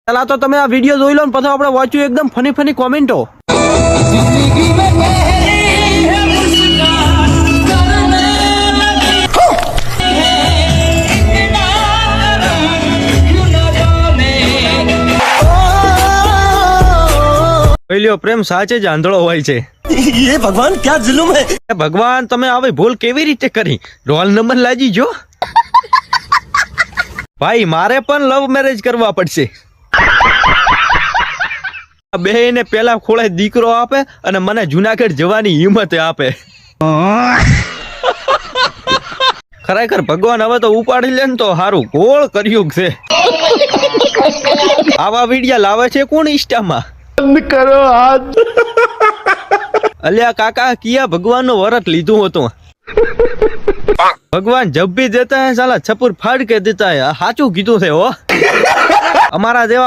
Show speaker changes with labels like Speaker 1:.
Speaker 1: પેલા તો તમે આ વિડીયો જોઈ લો ને પછી આપણે વાંચ્યું એકદમ ફની ફની કોમેન્ટો. પહેલો પ્રેમ સાચે જ આંધળો હોય છે.
Speaker 2: ये भगवान क्या जुल्म है.
Speaker 1: ભગવાન તમે આવી ભૂલ કેવી રીતે કરી? રોલ નંબર લાજી જો. ભાઈ મારે પણ લવ મેરેજ કરવા પડશે. બેને પેલા ખોળે દીકરો આપે અને મને જુનાગઢ જવાની હિંમત આપે. ખરેખર ભગવાન હવે તો ઉપાડી લે ને તો સારું. ગોળ કર્યું છે. આવા વિડિયા લાવે છે કોણ ઇન્સ્ટામાં?
Speaker 3: કરો હાથ.
Speaker 1: અલ્યા કાકા કિયા ભગવાન નું વરત લીધું હતું. ભગવાન જબ ભી દેતા હે સાલા છપુર ફાડ કે દેતા હે. સાચું કીધું છે હો. અમારા જેવા